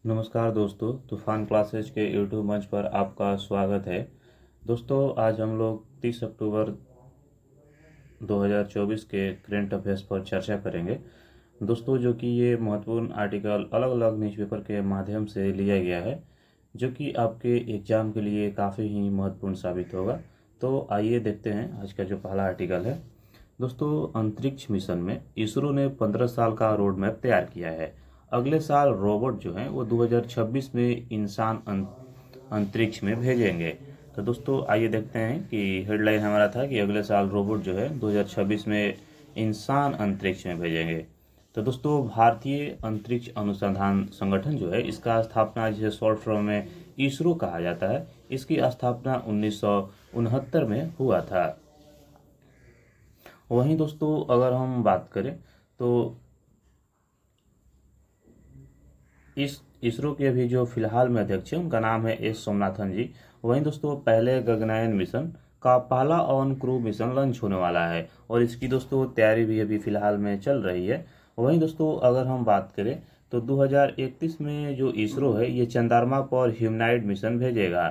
नमस्कार दोस्तों, तूफान क्लासेज के यूट्यूब मंच पर आपका स्वागत है। दोस्तों, आज हम लोग 30 अक्टूबर 2024 के करंट अफेयर्स पर चर्चा करेंगे। दोस्तों, जो कि ये महत्वपूर्ण आर्टिकल अलग अलग न्यूज़पेपर के माध्यम से लिया गया है, जो कि आपके एग्ज़ाम के लिए काफ़ी ही महत्वपूर्ण साबित होगा। तो आइए देखते हैं आज का जो पहला आर्टिकल है। दोस्तों, अंतरिक्ष मिशन में इसरो ने 15 साल का रोड मैप तैयार किया है। अगले साल रोबोट जो हैं वो 2026 में इंसान अंतरिक्ष में भेजेंगे। तो दोस्तों, आइए देखते हैं कि हेडलाइन हमारा था कि अगले साल रोबोट जो है 2026 में इंसान अंतरिक्ष में भेजेंगे। तो दोस्तों, भारतीय अंतरिक्ष अनुसंधान संगठन जो है, इसका स्थापना जिसे शॉर्ट फॉर्म में इसरो कहा जाता है, इसकी स्थापना 1969 में हुआ था। वहीं दोस्तों, अगर हम बात करें तो इस इसरो के अभी जो फिलहाल में अध्यक्ष हैं उनका नाम है एस सोमनाथन जी। वहीं दोस्तों, पहले गगनयान मिशन का पहला ऑन क्रू मिशन लॉन्च होने वाला है और इसकी दोस्तों तैयारी भी अभी फिलहाल में चल रही है। वहीं दोस्तों, अगर हम बात करें तो 2031 में जो इसरो है ये चंद्रमा पर ह्यूमनॉइड मिशन भेजेगा।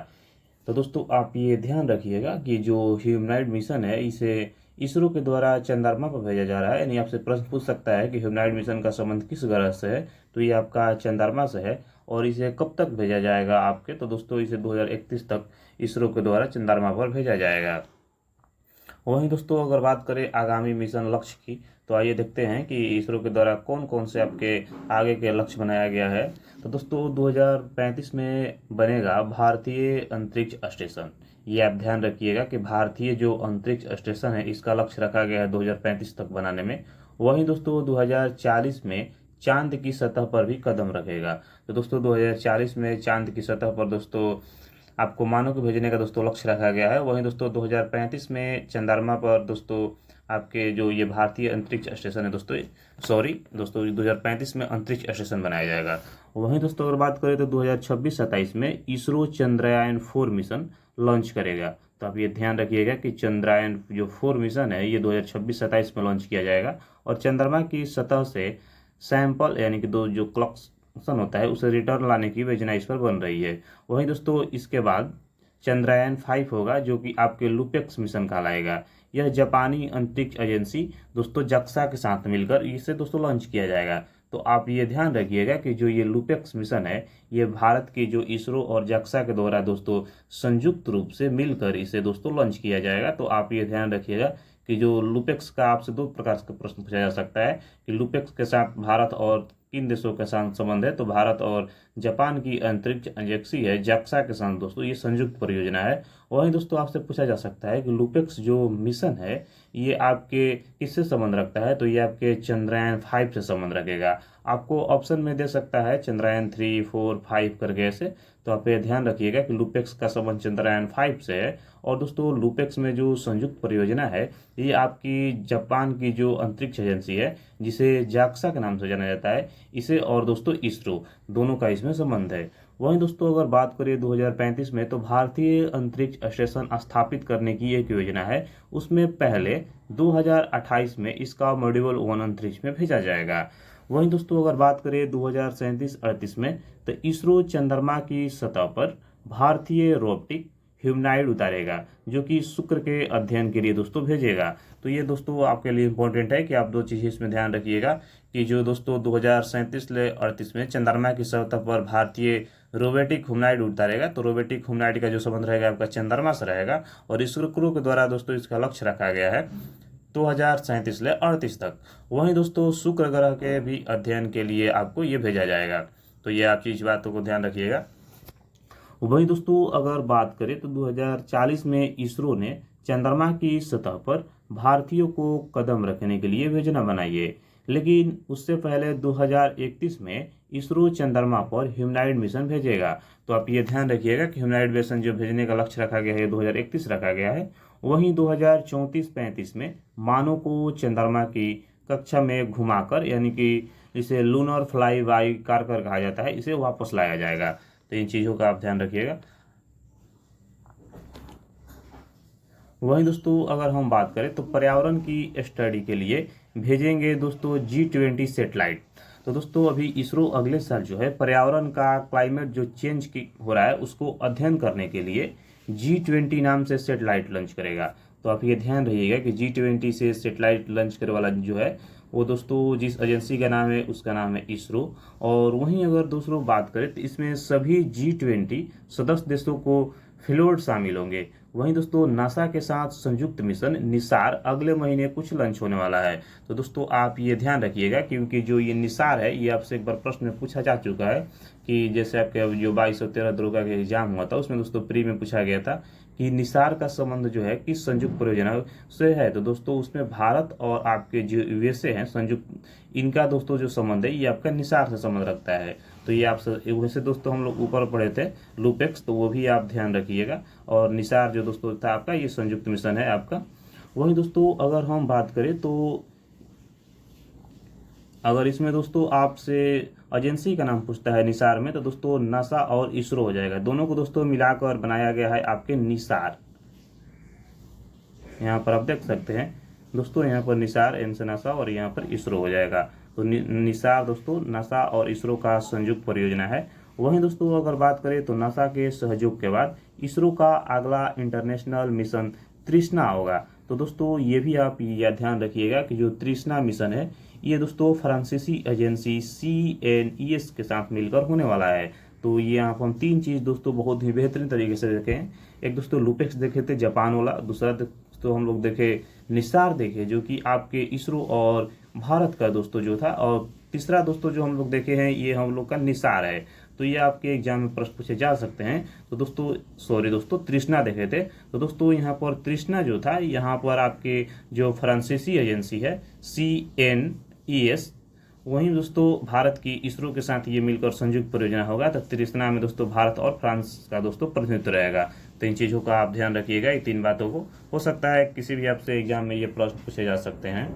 तो दोस्तों, आप ये ध्यान रखिएगा कि जो ह्यूमनॉइड मिशन है इसे इसरो के द्वारा चंद्रमा पर भेजा जा रहा है। यानी आपसे प्रश्न पूछ सकता है कि ह्यूमनॉइड मिशन का संबंध किस ग्रह से है, तो ये आपका चंद्रमा से है। और इसे कब तक भेजा जाएगा आपके, तो दोस्तों इसे 2031 तक इसरो के द्वारा चंद्रमा पर भेजा जाएगा। वहीं दोस्तों, अगर बात करें आगामी मिशन लक्ष्य की, तो आइए देखते हैं कि इसरो के द्वारा कौन कौन से आपके आगे के लक्ष्य बनाया गया है। तो दोस्तों, 2035 में बनेगा भारतीय अंतरिक्ष स्टेशन। ये आप ध्यान रखिएगा कि भारतीय जो अंतरिक्ष स्टेशन है इसका लक्ष्य रखा गया है 2035 तक बनाने में। वहीं दोस्तों, 2040 में चांद की सतह पर भी कदम रखेगा। तो दोस्तों, 2040 में चांद की सतह पर दोस्तों आपको मानव को भेजने का दोस्तों लक्ष्य रखा गया है। वहीं दोस्तों, 2035 में चंद्रमा पर दोस्तों आपके जो ये भारतीय अंतरिक्ष स्टेशन है दोस्तों, सॉरी दोस्तों, 2035 में अंतरिक्ष स्टेशन बनाया जाएगा। वहीं दोस्तों, अगर बात करें तो 2026-27 में इसरो चंद्रयान-4 मिशन लॉन्च करेगा। तो आप ये ध्यान रखिएगा कि चंद्रयान जो 4 मिशन है ये 2026-27 में लॉन्च किया जाएगा और चंद्रमा की सतह से सैंपल यानी कि दो जो क्लॉक्सन होता है उसे रिटर्न लाने की योजना इस पर बन रही है। वहीं दोस्तों, इसके बाद चंद्रयान-5 होगा जो कि आपके लुपेक्स मिशन कहलाएगा। यह जापानी अंतरिक्ष एजेंसी दोस्तों जक्सा के साथ मिलकर इसे दोस्तों लॉन्च किया जाएगा। तो आप ये ध्यान रखिएगा कि जो ये लुपेक्स मिशन है ये भारत की जो इसरो और जक्सा के द्वारा दोस्तों संयुक्त रूप से मिलकर इसे दोस्तों लॉन्च किया जाएगा। तो आप ये ध्यान रखिएगा कि जो लुपेक्स का आपसे दो प्रकार का प्रश्न पूछा जा सकता है कि लुपेक्स के साथ भारत और किन देशों के साथ संबंध है, तो भारत और जापान की अंतरिक्ष एजेंसी है जक्सा के साथ दोस्तों ये संयुक्त परियोजना है। वहीं दोस्तों, आपसे पूछा जा सकता है कि लुपेक्स जो मिशन है ये आपके किससे संबंध रखता है, तो ये आपके चंद्रयान-5 से संबंध रखेगा। आपको ऑप्शन में दे सकता है चंद्रयान-3, 4, 5 करके ऐसे। तो आप ये ध्यान रखिएगा कि लुपेक्स का संबंध चंद्रयान-5 से है। और दोस्तों, लुपेक्स में जो संयुक्त परियोजना है ये आपकी जापान की जो अंतरिक्ष एजेंसी है जिसे जाक्सा के नाम से जाना जाता है, इसे और दोस्तों इसरो दोनों का इसमें संबंध है। वहीं दोस्तों, अगर बात करें 2035 में, तो भारतीय अंतरिक्ष स्टेशन स्थापित करने की एक योजना है। उसमें पहले 2028 में इसका मॉड्यूल 1 अंतरिक्ष में भेजा जाएगा। वहीं दोस्तों, अगर बात करें 2037-38 में, तो इसरो चंद्रमा की सतह पर भारतीय रोबोटिक ह्यूमनॉइड उतारेगा जो कि शुक्र के अध्ययन के लिए दोस्तों भेजेगा। तो ये दोस्तों आपके लिए इंपॉर्टेंट है कि आप दो चीज़ें इसमें ध्यान रखिएगा कि जो दोस्तों 2037-38 में चंद्रमा की सतह पर भारतीय रोबोटिक ह्यूमनॉइड उतारेगा, तो रोबोटिक ह्यूमनॉइड का जो संबंध रहेगा आपका चंद्रमा से रहेगा और इसरो के द्वारा दोस्तों इसका लक्ष्य रखा गया है 2037-38 तक। वहीं दोस्तों, शुक्र ग्रह के भी अध्ययन के लिए आपको ये भेजा जाएगा। तो ये आप चीज बातों को ध्यान रखिएगा। वहीं दोस्तों, अगर बात करें तो 2040 में इसरो ने चंद्रमा की सतह पर भारतीयों को कदम रखने के लिए योजना बनाई है। लेकिन उससे पहले 2031 में इसरो चंद्रमा पर ह्यूमनॉइड मिशन भेजेगा। तो आप ये ध्यान रखिएगा कि ह्यूमनॉइड मिशन जो भेजने का लक्ष्य रखा गया है 2031 रखा गया है। वहीं 2034-35 में मानव को चंद्रमा की कक्षा में घुमाकर यानी कि इसे लूनर फ्लाई बाई कारकर कहा जाता है, इसे वापस लाया जाएगा। तो इन चीज़ों का आप ध्यान रखिएगा। वहीं दोस्तों, अगर हम बात करें तो पर्यावरण की स्टडी के लिए भेजेंगे दोस्तों G20 सैटेलाइट। तो दोस्तों अभी इसरो अगले साल जो है पर्यावरण का क्लाइमेट जो चेंज की हो रहा है उसको अध्ययन करने के लिए G20 नाम से सेटेलाइट लॉन्च करेगा। तो आप ये ध्यान रखिएगा कि G20 से सेटेलाइट लॉन्च करे वाला जो है वो दोस्तों जिस एजेंसी का नाम है उसका नाम है इसरो। और वहीं अगर दूसरों बात करें तो इसमें सभी G20 सदस्य देशों को फ्लोट शामिल होंगे। वहीं दोस्तों नासा के साथ संयुक्त मिशन निसार अगले महीने कुछ लॉन्च होने वाला है। तो दोस्तों आप ये ध्यान रखिएगा क्योंकि जो ये निसार है ये आपसे एक बार प्रश्न में पूछा जा चुका है कि जैसे आपके जो 22 और 13 दरोगा का एग्जाम हुआ था उसमें दोस्तों प्री में पूछा गया था कि निसार का संबंध जो है किस संयुक्त परियोजना से है। तो दोस्तों उसमें भारत और आपके जो यूएसए हैं संयुक्त, इनका दोस्तों जो संबंध है ये आपका निसार से संबंध रखता है। तो ये आप वैसे दोस्तों हम लोग ऊपर पढ़े थे लूपेक्स, तो वो भी आप ध्यान रखिएगा। और निसार जो दोस्तों था आपका ये संयुक्त मिशन है आपका। वहीं दोस्तों अगर हम बात करें तो अगर इसमें दोस्तों आपसे एजेंसी का नाम पूछता है निसार में तो दोस्तों नासा और इसरो हो जाएगा। दोनों को दोस्तों मिलाकर बनाया गया है आपके निसार। यहाँ पर आप देख सकते हैं दोस्तों, यहाँ पर निसार एन से नासा और यहाँ पर इसरो हो जाएगा। तो निसार दोस्तों नासा और इसरो का संयुक्त परियोजना है। वहीं दोस्तों अगर बात करें तो नासा के सहयोग के बाद इसरो का अगला इंटरनेशनल मिशन तृष्णा होगा। तो दोस्तों ये भी आप यह ध्यान रखिएगा कि जो तृष्णा मिशन है ये दोस्तों फ्रांसीसी एजेंसी CNES के साथ मिलकर होने वाला है। तो ये यहाँ पर हम तीन चीज़ दोस्तों बहुत ही बेहतरीन तरीके से देखें। एक दोस्तों लूपेक्स देखे थे जापान वाला, दूसरा दोस्तों हम लोग देखे निसार देखे जो कि आपके इसरो और भारत का दोस्तों जो था, और तीसरा दोस्तों जो हम लोग देखे हैं ये हम लोग का निसार है। तो ये आपके एग्जाम में प्रश्न पूछे जा सकते हैं। तो दोस्तों सॉरी दोस्तों तृष्णा देखे थे। तो दोस्तों यहाँ पर तृष्णा जो था यहाँ पर आपके जो फ्रांसीसी एजेंसी है CNES, वहीं दोस्तों भारत की इसरो के साथ ये मिलकर संयुक्त परियोजना होगा। तो तृष्णा में दोस्तों भारत और फ्रांस का दोस्तों प्रतिनिधित्व रहेगा। तो इन चीज़ों का आप ध्यान रखिएगा, ये तीन बातों को। हो सकता है किसी भी आपसे एग्जाम में ये प्रश्न पूछे जा सकते हैं।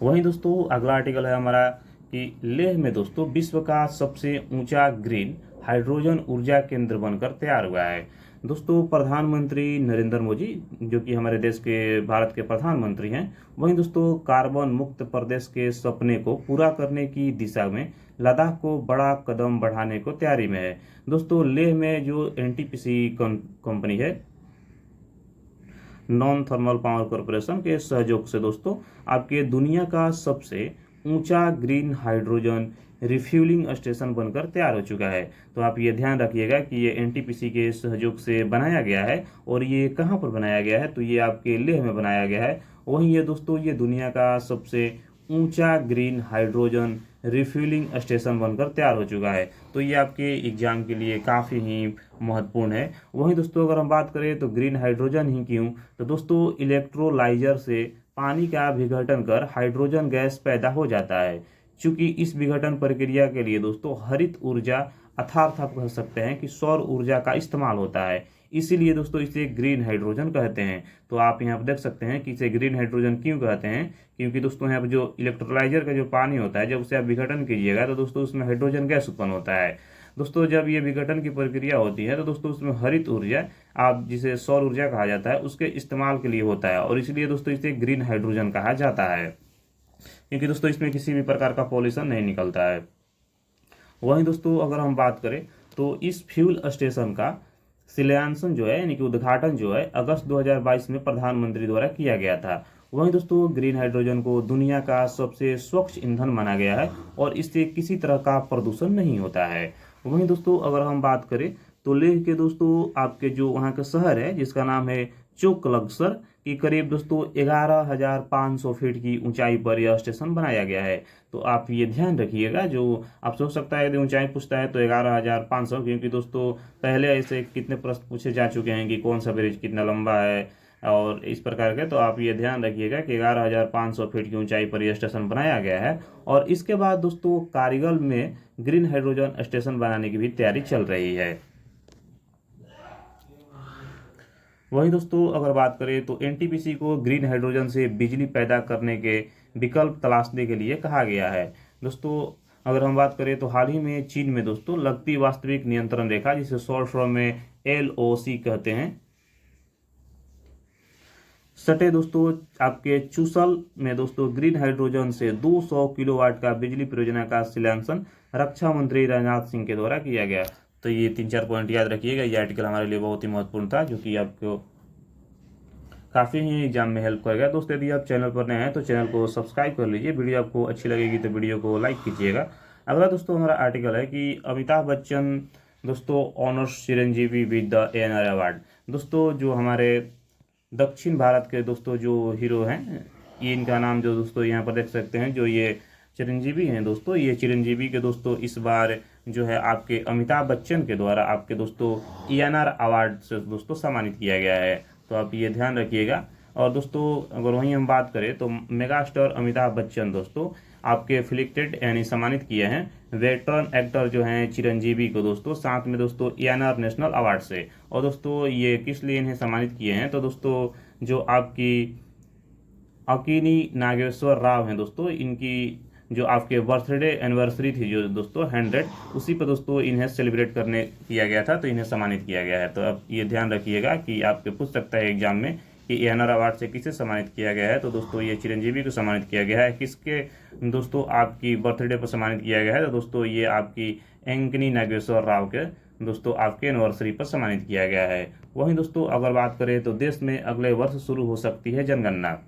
वहीं दोस्तों अगला आर्टिकल है हमारा कि लेह में दोस्तों विश्व का सबसे ऊंचा ग्रीन हाइड्रोजन ऊर्जा केंद्र बनकर तैयार हुआ है। दोस्तों प्रधानमंत्री नरेंद्र मोदी जो कि हमारे देश के भारत के प्रधानमंत्री हैं, वहीं दोस्तों कार्बन मुक्त प्रदेश के सपने को पूरा करने की दिशा में लद्दाख को बड़ा कदम बढ़ाने को तैयारी में है। दोस्तों लेह में जो NTPC कंपनी है, नॉन थर्मल पावर कॉरपोरेशन के सहयोग से दोस्तों आपके दुनिया का सबसे ऊंचा ग्रीन हाइड्रोजन रिफ्यूलिंग स्टेशन बनकर तैयार हो चुका है। तो आप ये ध्यान रखिएगा कि ये NTPC के सहयोग से बनाया गया है। और ये कहाँ पर बनाया गया है तो ये आपके लेह में बनाया गया है। वहीं ये दोस्तों ये दुनिया का सबसे ऊंचा ग्रीन हाइड्रोजन रिफ्यूलिंग स्टेशन बनकर तैयार हो चुका है। तो ये आपके एग्जाम के लिए काफ़ी ही महत्वपूर्ण है। वहीं दोस्तों अगर हम बात करें तो ग्रीन हाइड्रोजन ही क्यों, तो दोस्तों इलेक्ट्रोलाइजर से पानी का विघटन कर हाइड्रोजन गैस पैदा हो जाता है। चूंकि इस विघटन प्रक्रिया के लिए दोस्तों हरित ऊर्जा अर्थात आप कह सकते हैं कि सौर ऊर्जा का इस्तेमाल होता है, इसीलिए दोस्तों इसे ग्रीन हाइड्रोजन कहते हैं। तो आप यहाँ पर देख सकते हैं कि इसे ग्रीन हाइड्रोजन क्यों कहते हैं, क्योंकि दोस्तों यहाँ पर जो इलेक्ट्रोलाइजर का जो पानी होता है जब उसे आप विघटन कीजिएगा तो दोस्तों उसमें हाइड्रोजन गैस उत्पन्न होता है। दोस्तों जब ये विघटन की प्रक्रिया होती है तो दोस्तों उसमें हरित ऊर्जा, आप जिसे सौर ऊर्जा कहा जाता है, उसके इस्तेमाल के लिए होता है और इसलिए दोस्तों इसे ग्रीन हाइड्रोजन कहा जाता है, क्योंकि दोस्तों इसमें किसी भी प्रकार का पॉल्यूशन नहीं निकलता है। वहीं दोस्तों अगर हम बात करें तो इस फ्यूल स्टेशन का शिलान्यासन जो है यानी कि उद्घाटन जो है अगस्त 2022 में प्रधानमंत्री द्वारा किया गया था। वहीं दोस्तों ग्रीन हाइड्रोजन को दुनिया का सबसे स्वच्छ ईंधन माना गया है और इससे किसी तरह का प्रदूषण नहीं होता है। वहीं दोस्तों अगर हम बात करें तो लेह के दोस्तों आपके जो वहाँ का शहर है जिसका नाम है चोकलगसर की करीब दोस्तों 11,500 फीट की ऊंचाई पर यह स्टेशन बनाया गया है। तो आप ये ध्यान रखिएगा, जो आप सोच सकता है यदि ऊंचाई पूछता है तो 11,500, क्योंकि दोस्तों पहले ऐसे कितने प्रश्न पूछे जा चुके हैं कि कौन सा ब्रिज कितना लंबा है और इस प्रकार के। तो आप ये ध्यान रखिएगा कि 11,500 फीट की ऊंचाई पर यह स्टेशन बनाया गया है। और इसके बाद दोस्तों कारगिल में ग्रीन हाइड्रोजन स्टेशन बनाने की भी तैयारी चल रही है। वहीं दोस्तों अगर बात करें तो NTPC को ग्रीन हाइड्रोजन से बिजली पैदा करने के विकल्प तलाशने के लिए कहा गया है। दोस्तों अगर हम बात करें तो हाल ही में चीन में दोस्तों लगती वास्तविक नियंत्रण रेखा, जिसे शॉर्ट फॉर्म में LOC कहते हैं, सटे दोस्तों आपके चूसल में दोस्तों ग्रीन हाइड्रोजन से 200 किलोवाट का बिजली परियोजना का शिलान्यासन रक्षा मंत्री राजनाथ सिंह के द्वारा किया गया। तो ये 3-4 पॉइंट याद रखिएगा। ये आर्टिकल हमारे लिए बहुत ही महत्वपूर्ण था, जो कि आपको काफ़ी ही एग्जाम में हेल्प करेगा। दोस्तों यदि आप चैनल पर नए हैं तो चैनल को सब्सक्राइब कर लीजिए। वीडियो आपको अच्छी लगेगी तो वीडियो को लाइक कीजिएगा। अगला दोस्तों हमारा आर्टिकल है कि अमिताभ बच्चन दोस्तों honours Chiranjeevi with the ANR award. दोस्तों जो हमारे दक्षिण भारत के दोस्तों जो हीरो हैं, ये इनका नाम जो दोस्तों यहाँ पर देख सकते हैं, जो ये चिरंजीवी हैं दोस्तों, ये चिरंजीवी के दोस्तों इस बार जो है आपके अमिताभ बच्चन के द्वारा आपके दोस्तों ANR अवार्ड से दोस्तों सम्मानित किया गया है। तो आप ये ध्यान रखिएगा। और दोस्तों अगर वहीं हम बात करें तो मेगा स्टार अमिताभ बच्चन दोस्तों आपके फिलिक्टेड यानी सम्मानित किए हैं वेटरन एक्टर जो हैं चिरंजीवी को दोस्तों, साथ में दोस्तों ANR नेशनल अवार्ड से। और दोस्तों ये किस लिए इन्हें सम्मानित किए हैं, तो दोस्तों जो आपकी अकीनी नागेश्वर राव हैं दोस्तों, इनकी जो आपके बर्थडे एनिवर्सरी थी जो दोस्तों 100, उसी पर दोस्तों इन्हें सेलिब्रेट करने किया गया था, तो इन्हें सम्मानित किया गया है। तो अब ये ध्यान रखिएगा कि आपके पूछ सकता है एग्जाम में कि ANR अवार्ड से किसे सम्मानित किया गया है। तो दोस्तों ये चिरंजीवी को सम्मानित किया गया है। किसके दोस्तों आपकी बर्थडे पर सम्मानित किया गया है, तो दोस्तों ये आपकी अंकिनी नागेश्वर राव के दोस्तों आपके एनिवर्सरी पर सम्मानित किया गया है। वहीं दोस्तों अगर बात करें तो देश में अगले वर्ष शुरू हो सकती है जनगणना।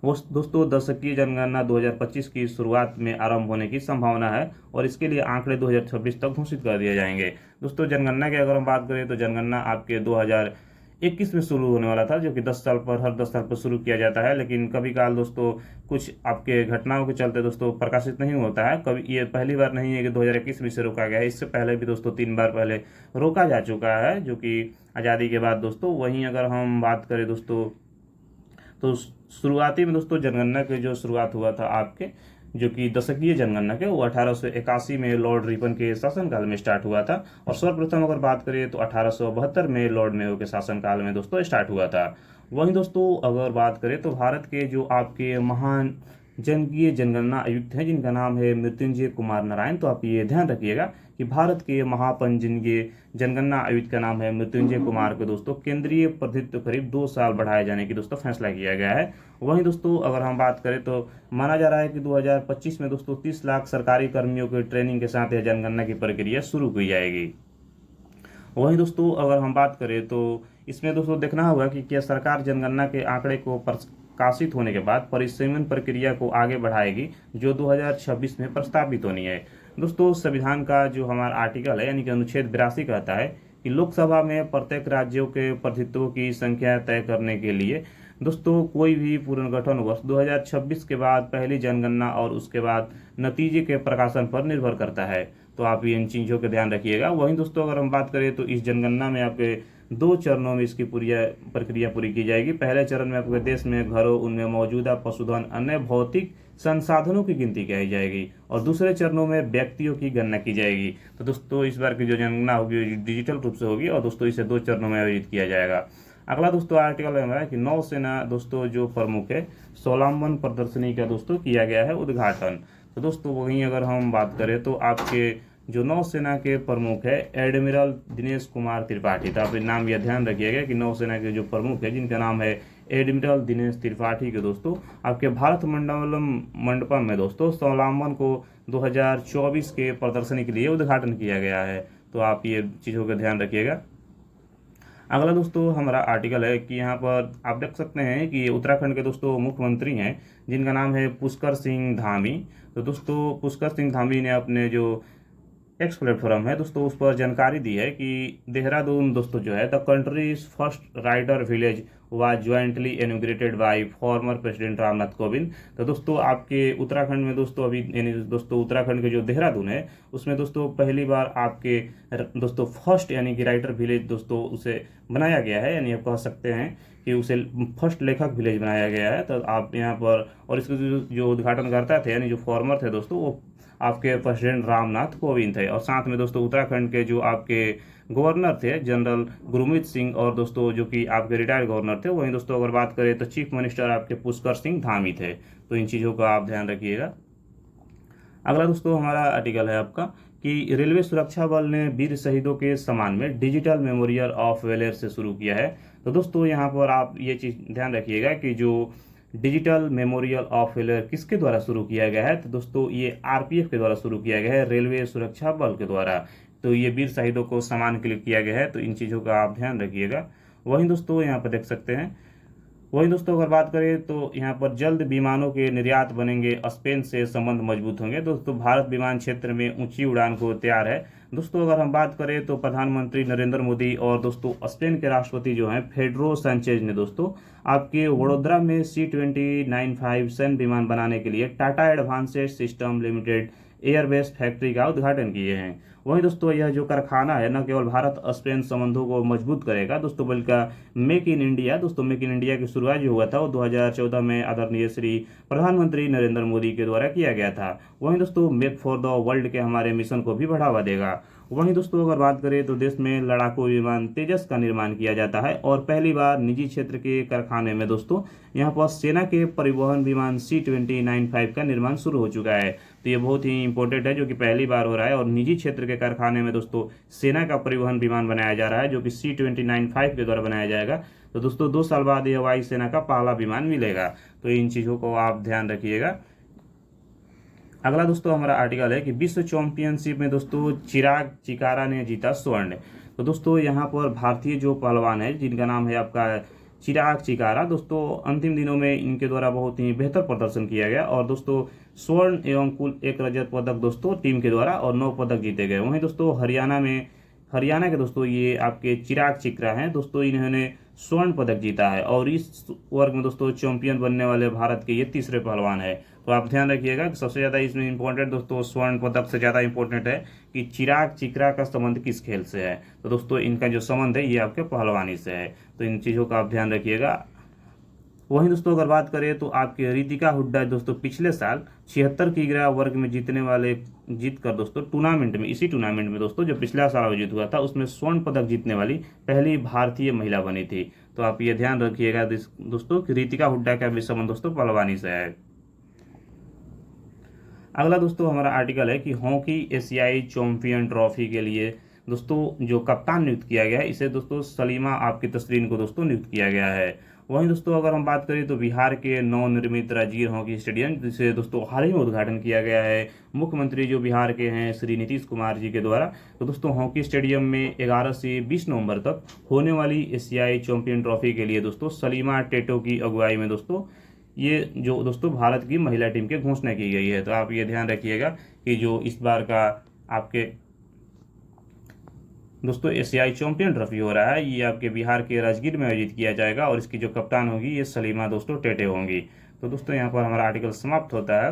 वो दोस्तों दशकीय जनगणना 2025 की शुरुआत में आरंभ होने की संभावना है और इसके लिए आंकड़े 2026 तक घोषित कर दिए जाएंगे। दोस्तों जनगणना की अगर हम बात करें तो जनगणना आपके 2021 में शुरू होने वाला था, जो कि 10 साल पर हर 10 साल पर शुरू किया जाता है, लेकिन कभी काल दोस्तों कुछ आपके घटनाओं के चलते दोस्तों प्रकाशित नहीं होता है। कभी ये पहली बार नहीं है कि 2021 में से रोका गया है, इससे पहले भी दोस्तों 3 बार पहले रोका जा चुका है, जो कि आज़ादी के बाद दोस्तों। वहीं अगर हम बात करें दोस्तों तो शुरुआती में दोस्तों जनगणना की जो शुरुआत हुआ था आपके जो कि दशकीय जनगणना के, वो 1881 में लॉर्ड रिपन के शासनकाल में स्टार्ट हुआ था। और सर्वप्रथम अगर बात करें तो 1872 में लॉर्ड मेयो के शासनकाल में दोस्तों स्टार्ट हुआ था। वहीं दोस्तों अगर बात करें तो भारत के जो आपके महान जनकीय जनगणना आयुक्त हैं जिनका नाम है मृत्युंजय कुमार नारायण। तो आप ये ध्यान रखिएगा कि भारत के महापंजीय जनगणना आयुक्त का नाम है मृत्युंजय कुमार को दोस्तों केंद्रीय प्रतिनिधित्व करीब 2 साल बढ़ाए जाने की दोस्तों फैसला किया गया है। वहीं दोस्तों अगर हम बात करें तो माना जा रहा है कि 2025 में दोस्तों 30 लाख सरकारी कर्मियों के ट्रेनिंग के साथ यह जनगणना की प्रक्रिया शुरू की जाएगी। वहीं दोस्तों अगर हम बात करें तो इसमें दोस्तों देखना होगा कि क्या सरकार जनगणना के आंकड़े को प्रकाशित होने के बाद परिसीमन प्रक्रिया को आगे बढ़ाएगी, जो 2026 में प्रस्तावित होनी है। दोस्तों संविधान का जो हमारा आर्टिकल है यानी कि अनुच्छेद 82 कहता है कि लोकसभा में प्रत्येक राज्यों के प्रतिनिधित्वों की संख्या तय करने के लिए दोस्तों कोई भी पुनर्गठन वर्ष 2026 के बाद पहली जनगणना और उसके बाद नतीजे के प्रकाशन पर निर्भर करता है। तो आप इन चीज़ों का ध्यान रखिएगा। वहीं दोस्तों अगर हम बात करें तो इस जनगणना में आपके 2 चरणों में इसकी पूरी प्रक्रिया पूरी की जाएगी। पहले चरण में आपके देश में घरों, उनमें मौजूदा पशुधन, अन्य भौतिक संसाधनों की गिनती की जाएगी और दूसरे चरणों में व्यक्तियों की गणना की जाएगी। तो दोस्तों इस बार की जो जनगणना होगी डिजिटल रूप से होगी और दोस्तों इसे 2 चरणों में आयोजित किया जाएगा। अगला दोस्तों आर्टिकल है कि नौसेना दोस्तों जो प्रमुख है सोलामन प्रदर्शनी का दोस्तों किया गया है उद्घाटन। तो दोस्तों वहीं अगर हम बात करें तो आपके जो नौसेना के प्रमुख है एडमिरल दिनेश कुमार त्रिपाठी। तो आप नाम यह ध्यान रखिएगा कि नौसेना के जो प्रमुख है जिनका नाम है एडमिरल दिनेश त्रिपाठी के दोस्तों आपके भारत मंडपम में दोस्तों सोलामन को 2024 के प्रदर्शनी के लिए उद्घाटन किया गया है। तो आप ये चीज़ों का ध्यान रखिएगा। अगला दोस्तों हमारा आर्टिकल है कि यहाँ पर आप देख सकते हैं कि उत्तराखंड के दोस्तों मुख्यमंत्री हैं जिनका नाम है पुष्कर सिंह धामी। तो दोस्तों पुष्कर सिंह धामी ने अपने जो एक्स प्लेटफॉर्म है दोस्तों उस पर जानकारी दी है कि देहरादून दोस्तों जो है the country's first rider village was jointly inaugurated by former president Ramnath Kovind. तो दोस्तों आपके उत्तराखंड में दोस्तों अभी यानी दोस्तों उत्तराखंड के जो देहरादून है उसमें दोस्तों पहली बार आपके दोस्तों फर्स्ट यानी कि राइडर विलेज दोस्तों उसे बनाया गया है, यानी आप कह सकते हैं कि उसे फर्स्ट लेखक विलेज बनाया गया है। तो आप यहाँ पर और इसके जो उद्घाटनकर्ता थे यानी जो फॉर्मर थे दोस्तों वो आपके प्रेसिडेंट रामनाथ कोविंद थे। और साथ में दोस्तों उत्तराखंड के जो आपके गवर्नर थे जनरल गुरमीत सिंह और दोस्तों जो कि आपके रिटायर्ड गवर्नर थे। वहीं दोस्तों अगर बात करें तो चीफ मिनिस्टर आपके पुष्कर सिंह धामी थे। तो इन चीज़ों का आप ध्यान रखिएगा। अगला दोस्तों हमारा आर्टिकल है आपका कि रेलवे सुरक्षा बल ने वीर शहीदों के सम्मान में डिजिटल मेमोरियल ऑफ वेलेर से शुरू किया है। तो दोस्तों यहाँ पर आप ये चीज़ ध्यान रखिएगा कि जो डिजिटल मेमोरियल ऑफ वेलेर किसके द्वारा शुरू किया गया है, तो दोस्तों ये आरपीएफ के द्वारा शुरू किया गया है, रेलवे सुरक्षा बल के द्वारा। तो ये वीर शहीदों को सम्मान के लिए किया गया है, तो इन चीज़ों का आप ध्यान रखिएगा। वहीं दोस्तों यहाँ पर देख सकते हैं, वहीं दोस्तों अगर बात करें तो यहाँ पर जल्द विमानों के निर्यात बनेंगे, स्पेन से संबंध मजबूत होंगे। दोस्तों भारत विमान क्षेत्र में ऊंची उड़ान को तैयार है। दोस्तों अगर हम बात करें तो प्रधानमंत्री नरेंद्र मोदी और दोस्तों स्पेन के राष्ट्रपति जो हैं फेड्रो सैंचेज ने दोस्तों आपके वडोदरा में C-29 सैन्य विमान बनाने के लिए Tata advanced system limited Airbus factory का उद्घाटन किए हैं। वहीं दोस्तों यह जो कारखाना है न केवल भारत स्पेन संबंधों को मजबूत करेगा दोस्तों, बल्कि मेक इन इंडिया दोस्तों मेक इन इंडिया की शुरुआत जो हुआ था वो 2014 में आदरणीय श्री प्रधानमंत्री नरेंद्र मोदी के द्वारा किया गया था। वहीं दोस्तों मेक फॉर द वर्ल्ड के हमारे मिशन को भी बढ़ावा देगा। वहीं दोस्तों अगर बात करें तो देश में लड़ाकू विमान तेजस का निर्माण किया जाता है और पहली बार निजी क्षेत्र के कारखाने में दोस्तों यहाँ पर सेना के परिवहन विमान C-29 का निर्माण शुरू हो चुका है। तो ये बहुत ही इंपॉर्टेंट है जो कि पहली बार हो रहा है और निजी क्षेत्र के कारखाने में दोस्तों सेना का परिवहन विमान बनाया जा रहा है जो कि C-29 के द्वारा बनाया जाएगा। तो दोस्तों 2 साल बाद यह वायुसेना का पहला विमान मिलेगा। तो इन चीज़ों को आप ध्यान रखिएगा। अगला दोस्तों हमारा आर्टिकल है कि विश्व चैंपियनशिप में दोस्तों चिराग चिकारा ने जीता स्वर्ण। तो दोस्तों यहाँ पर भारतीय जो पहलवान है जिनका नाम है आपका चिराग चिकारा, दोस्तों अंतिम दिनों में इनके द्वारा बहुत ही बेहतर प्रदर्शन किया गया और दोस्तों स्वर्ण एवं कुल 1 रजत पदक दोस्तों टीम के द्वारा और 9 पदक जीते गए। वहीं दोस्तों हरियाणा के दोस्तों ये आपके चिराग चिकरा हैं दोस्तों, इन्होंने स्वर्ण पदक जीता है और इस वर्ग में दोस्तों चैंपियन बनने वाले भारत के ये तीसरे पहलवान है। तो आप ध्यान रखिएगा कि सबसे ज़्यादा इसमें इंपॉर्टेंट दोस्तों स्वर्ण पदक से ज़्यादा इंपॉर्टेंट है कि चिराग चिकरा का संबंध किस खेल से है। तो दोस्तों इनका जो संबंध है ये आपके पहलवानी से है। तो इन चीज़ों का आप ध्यान रखिएगा। वहीं दोस्तों अगर बात करें तो आपके रितिका हुड्डा दोस्तों पिछले साल 76 किलोग्राम वर्ग में जीत कर दोस्तों इसी टूर्नामेंट में दोस्तों जो पिछला साल आयोजित हुआ था उसमें स्वर्ण पदक जीतने वाली पहली भारतीय महिला बनी थी। तो आप ये ध्यान रखिएगा दोस्तों कि रितिका हुड्डा का भी संबंध दोस्तों पहलवानी से है। अगला दोस्तों हमारा आर्टिकल है कि हॉकी एशियाई चैंपियन ट्रॉफी के लिए दोस्तों जो कप्तान नियुक्त किया गया है इसे दोस्तों सलीमा आपकी तस्रीन को दोस्तों नियुक्त किया गया है। वहीं दोस्तों अगर हम बात करें तो बिहार के नवनिर्मित राजीव हॉकी स्टेडियम जिसे दोस्तों हाल ही में उद्घाटन किया गया है मुख्यमंत्री जो बिहार के हैं श्री नीतीश कुमार जी के द्वारा। तो दोस्तों हॉकी स्टेडियम में 11 से 20 नवंबर तक होने वाली एशियाई चैंपियन ट्रॉफी के लिए दोस्तों सलीमा टेटो की अगुवाई में दोस्तों ये जो दोस्तों भारत की महिला टीम की घोषणा की गई है। तो आप ये ध्यान रखिएगा कि जो इस बार का आपके दोस्तों एशियाई चैंपियन ट्रॉफी हो रहा है ये आपके बिहार के राजगीर में आयोजित किया जाएगा और इसकी जो कप्तान होगी ये सलीमा दोस्तों टेटे होंगी। तो दोस्तों यहाँ पर हमारा आर्टिकल समाप्त होता है।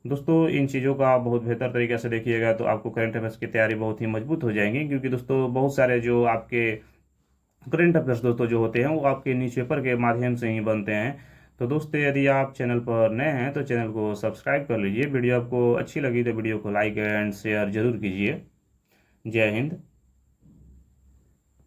दोस्तों इन चीज़ों का आप बहुत बेहतर तरीके से देखिएगा तो आपको करंट अफेयर्स की तैयारी बहुत ही मजबूत हो जाएंगी, क्योंकि दोस्तों बहुत सारे जो आपके करंट अफेयर्स दोस्तों जो होते हैं वो आपके न्यूज़पेपर के माध्यम से ही बनते हैं। तो दोस्तों यदि आप चैनल पर नए हैं तो चैनल को सब्सक्राइब कर लीजिए। वीडियो आपको अच्छी लगी तो वीडियो को लाइक एंड शेयर जरूर कीजिए। जय हिंद।